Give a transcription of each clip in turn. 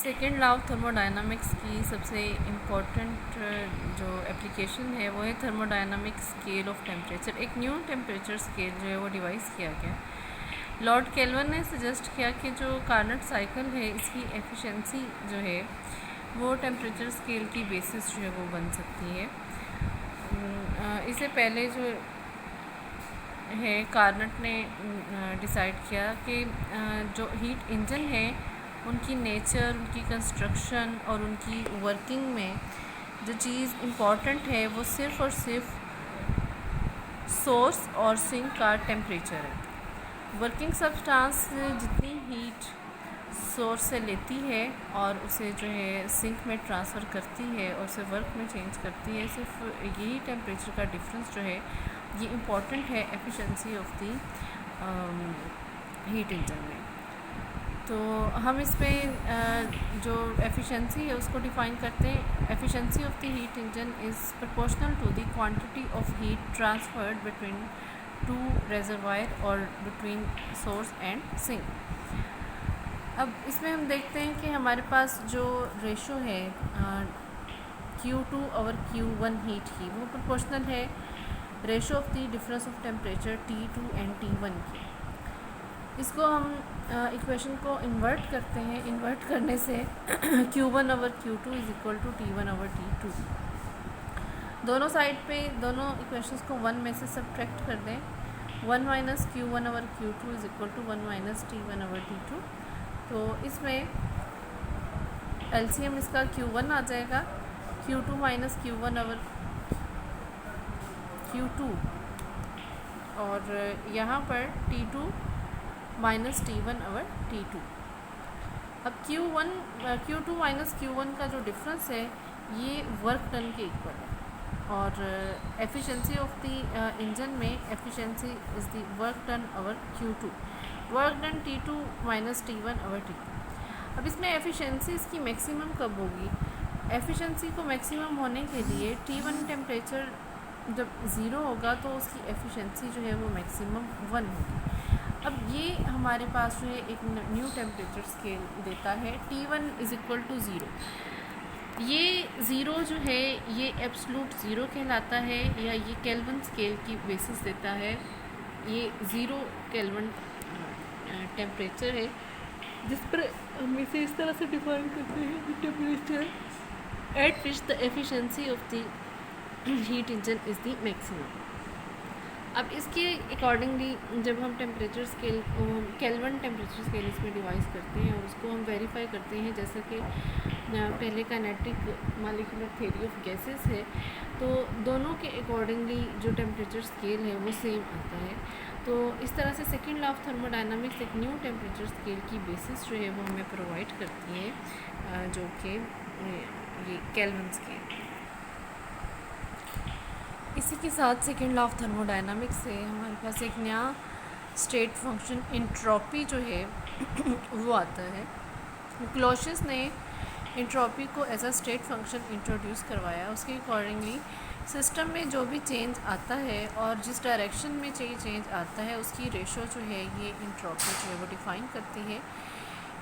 Second law of thermodynamics की सबसे important जो एप्लीकेशन है वो है थर्मोडायनामिक स्केल ऑफ टेम्परेचर। एक न्यू टेम्परेचर स्केल जो है वो डिवाइस किया गया। लॉर्ड केल्विन ने सजेस्ट किया कि जो कार्नट साइकिल है इसकी एफिशिएंसी जो है वो टेम्परेचर स्केल की बेसिस जो है वो बन सकती है। इससे पहले जो है कार्नट ने डिसाइड किया कि जो हीट इंजन है उनकी नेचर, उनकी कंस्ट्रक्शन और उनकी वर्किंग में जो चीज़ इम्पॉर्टेंट है वो सिर्फ़ और सिर्फ सोर्स और सिंक का टेम्परेचर है। वर्किंग सब्सटेंस जितनी हीट सोर्स से लेती है और उसे जो है सिंक में ट्रांसफ़र करती है और उसे वर्क में चेंज करती है, सिर्फ यही टेम्परेचर का डिफरेंस जो है ये इम्पॉर्टेंट है efficiency of the heat engine में। तो हम इसमें जो एफिशिएंसी है उसको डिफ़ाइन करते हैं। Efficiency of the heat engine is proportional to the quantity of heat transferred between two reservoir और बिटवीन सोर्स एंड सिंक। अब इसमें हम देखते हैं कि हमारे पास जो रेशो है Q2 और Q1 हीट की वो प्रोपोर्शनल है ratio of the difference of temperature T2 and T1 की। इसको हम इक्वेशन को इन्वर्ट करते हैं। इन्वर्ट करने से Q1 over Q2 is equal to T1 over T2। दोनों साइड पे दोनों इक्वेशंस को 1 में से सब्ट्रैक्ट कर दें। 1 minus Q1 over Q2 is equal to 1 minus T1 over T2। तो इसमें LCM इसका Q1 आ जाएगा, Q2 minus Q1 over Q2 और यहाँ पर T2 minus T1 over T2। अब Q2 माइनस Q1 का जो डिफरेंस है ये वर्क डन के इक्वल है और एफिशिएंसी ऑफ द इंजन में efficiency is the work done over Q2। Work done T2 minus T1 over T2। अब इसमें एफिशिएंसी इसकी मैक्सिमम कब होगी? एफिशिएंसी को मैक्सिमम होने के लिए T1 टेम्परेचर जब ज़ीरो होगा तो उसकी एफिशिएंसी जो है वो मैक्सिमम 1 होगी। अब ये हमारे पास जो है एक न्यू टेम्परेचर स्केल देता है T1 is equal to zero. ये ज़ीरो जो है ये एब्सोल्यूट ज़ीरो कहलाता है या ये केल्विन स्केल की बेसिस देता है। ये ज़ीरो केल्विन टेम्परेचर है जिस पर हम इसे इस तरह से डिफाइन करते हैं temperature at which the efficiency of the heat engine is the maximum. अब इसके अकॉर्डिंगली जब हम टेम्परेचर स्केल को केल्विन टेम्परेचर स्केल इसमें डिवाइस करते हैं और उसको हम वेरीफाई करते हैं, जैसा कि पहले kinetic molecular theory of gases है, तो दोनों के अकॉर्डिंगली जो टेम्परेचर स्केल है वो सेम आता है। तो इस तरह से सेकेंड लॉ ऑफ थर्मोडायनामिक्स एक न्यू टेम्परेचर स्केल की बेसिस जो है वो हमें प्रोवाइड करती है, जो कि ये केल्विन स्केल। इसी के साथ सेकेंड लॉ ऑफ थर्मोडायनामिक्स से हमारे पास एक नया स्टेट फंक्शन इंट्रॉपी जो है वो आता है। क्लॉसियस ने इंट्रॉपी को as a state function introduce करवाया। उसके अकॉर्डिंगली सिस्टम में जो भी चेंज आता है और जिस डायरेक्शन में चेंज आता है उसकी रेशो जो है ये इंट्रॉपी जो है वो डिफ़ाइन करती है।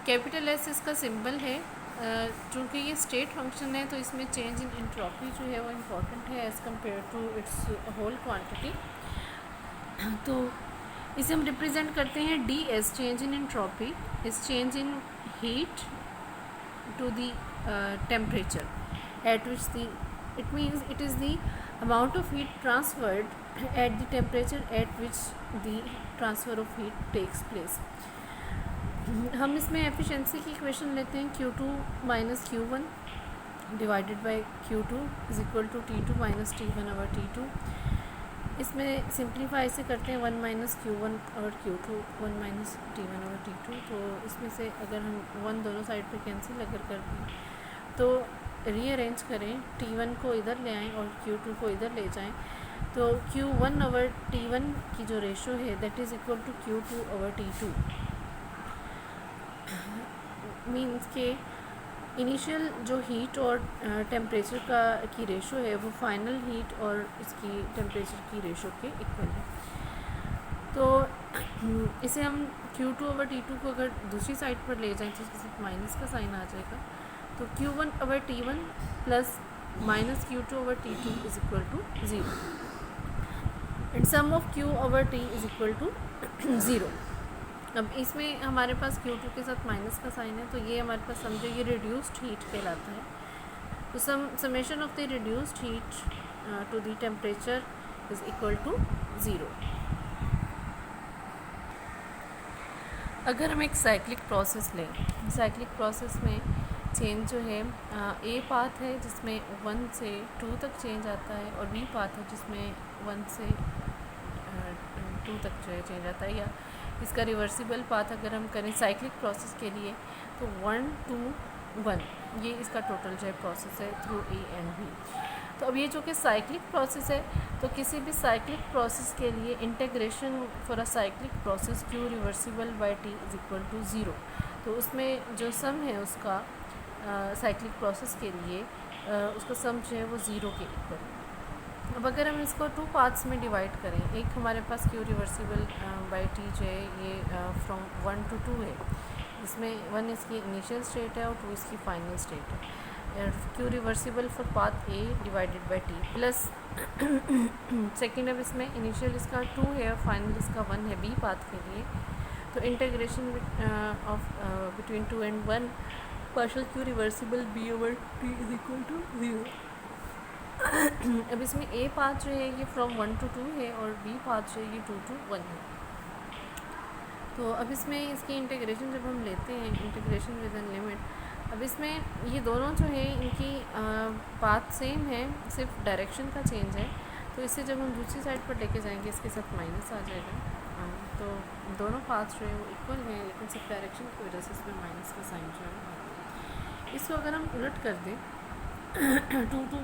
कैपिटल S इसका सिंबल है। चूँकि ये स्टेट फंक्शन है तो इसमें चेंज इन एंट्रोपी जो है वो इम्पॉर्टेंट है as compare to its whole quantity. तो इसे हम रिप्रेजेंट करते हैं DS, change in entropy is change in heat to the temperature at which the it means it is the amount of heat transferred at the temperature at which the transfer of heat takes place. हम इसमें efficiency की equation लेते हैं Q2 minus Q1 divided by Q2 is equal to T2 minus T1 over T2। इसमें simplify से करते हैं 1 minus Q1 और Q2 1 minus T1 over T2। तो इसमें से अगर हम 1 दोनों साइड पे कैंसिल अगर कर दें तो रीअरेंज करें, T1 को इधर ले आएँ और Q2 को इधर ले जाएँ, तो Q1 ओवर T1 की जो रेशो है that is equal to Q2 over T2। Means के इनिशियल जो हीट और टेम्परेचर की रेशो है वो फाइनल हीट और इसकी टेम्परेचर की रेशो के इक्वल है। तो इसे हम Q2/T2 को अगर दूसरी साइड पर ले जाएं तो इसके साथ माइनस का साइन आ जाएगा, तो Q1/T1 plus minus Q2/T2 is equal to 0 and sum of Q/T is equal to 0। अब इसमें हमारे पास Q2 के साथ माइनस का साइन है, तो ये हमारे पास समझो ये रिड्यूस्ड हीट कहलाता है। तो summation of the reduced heat to the temperature is equal to 0। अगर हम एक साइक्लिक प्रोसेस लें, साइक्लिक प्रोसेस में चेंज जो है ए पाथ है जिसमें 1 से 2 तक चेंज आता है, और बी पाथ है जिसमें 1 से 2 तक जो है चेंज आता है, या इसका रिवर्सिबल पाथ अगर हम करें साइक्लिक प्रोसेस के लिए तो 1 2 1 ये इसका टोटल जो है प्रोसेस है थ्रू ए एंड बी। तो अब ये जो कि साइक्लिक प्रोसेस है, तो किसी भी साइक्लिक प्रोसेस के लिए integration for a cyclic process Q reversible by T is equal to 0। तो उसमें जो सम है उसका साइक्लिक प्रोसेस के लिए उसका सम जो है वो 0 के इक्वल। अब अगर हम इसको 2 पार्ट्स में डिवाइड करें, एक हमारे पास Q रिवर्सिबल बाय T जो है ये फ्रॉम 1 to 2 है, इसमें 1 इसकी इनिशियल स्टेट है और 2 इसकी फाइनल स्टेट है। Q reversible for path A divided by T plus second, अब इसमें इनिशियल इसका 2 है और फाइनल इसका 1 है B पाथ के लिए। तो integration of between 2 and 1 partial Q reversible B/T is equal to 0। अब इसमें A पाथ जो है ये फ्रॉम 1 to 2 है और B पाथ जो है ये 2 to 1 है। तो अब इसमें इसकी इंटीग्रेशन जब हम लेते हैं, इंटीग्रेशन विद एन लिमिट, अब इसमें ये दोनों जो है इनकी पाथ सेम है, सिर्फ डायरेक्शन का चेंज है। तो इसे जब हम दूसरी साइड पर लेके जाएंगे इसके साथ माइनस आ जाएगा। तो दोनों पाथ जो है वो इक्वल हैं, लेकिन सिर्फ डायरेक्शन की वजह से इसमें माइनस का साइन जो है। इसको अगर हम उलट कर दें 2 to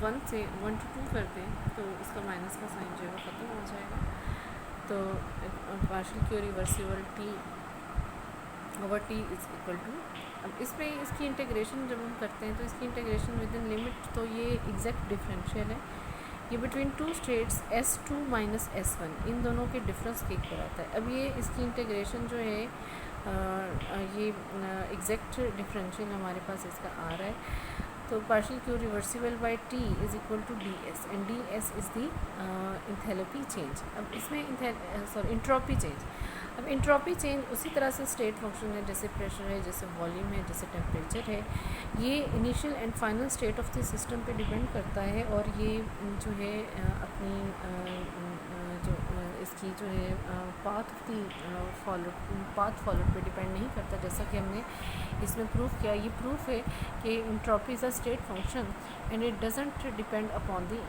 1 से 1 to 2 कर दें, तो इसका माइनस का साइन जो है वो ख़त्म हो जाएगा। तो partial Q reversible T/T is equal to, अब इसमें इसकी इंटीग्रेशन जब हम करते हैं तो इसकी इंटीग्रेशन विद इन लिमिट, तो ये एग्जैक्ट डिफरेंशियल है, ये between 2 states S2 minus S1 इन दोनों के डिफरेंस के इक्वल आता है। अब ये इसकी इंटीग्रेशन जो है ये एग्जैक्ट डिफरेंशियल हमारे पास इसका आ रहा है। तो partial Q reversible by T is equal to ds and ds is the enthalpy change. अब इसमें इंट्रोपी चेंज। अब इंट्रोपी चेंज उसी तरह से स्टेट फंक्शन है जैसे प्रेशर है, जैसे वॉल्यूम है, जैसे टेम्परेचर है। ये initial and final state of the system पे डिपेंड करता है, और ये जो है अपनी जो इसकी जो है पाथ फॉलोड पे डिपेंड नहीं करता, जैसा कि हमने इसमें प्रूफ किया। ये प्रूफ है कि entropy is a state function and it doesn't depend upon the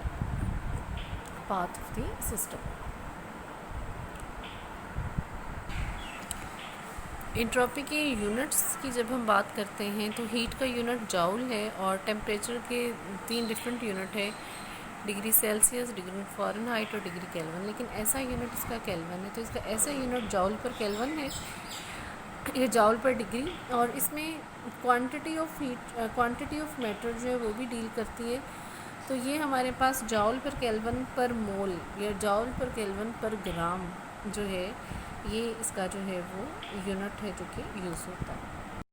path of the system. Entropy के यूनिट्स की जब हम बात करते हैं तो हीट का यूनिट जाउल है, और टेम्परेचर के 3 डिफरेंट यूनिट है, डिग्री सेल्सियस, डिग्री फ़ारेनहाइट और डिग्री केल्विन। लेकिन ऐसा यूनिट इसका केल्विन है, तो इसका ऐसा यूनिट जाउल पर केल्विन है, ये जाउल पर डिग्री। और इसमें क्वांटिटी ऑफ मैटर जो है वो भी डील करती है। तो ये हमारे पास जाउल पर केल्विन पर मोल या जाउल पर केल्विन पर ग्राम जो है, ये इसका जो है वो यूनिट है जो कि यूज़ होता है।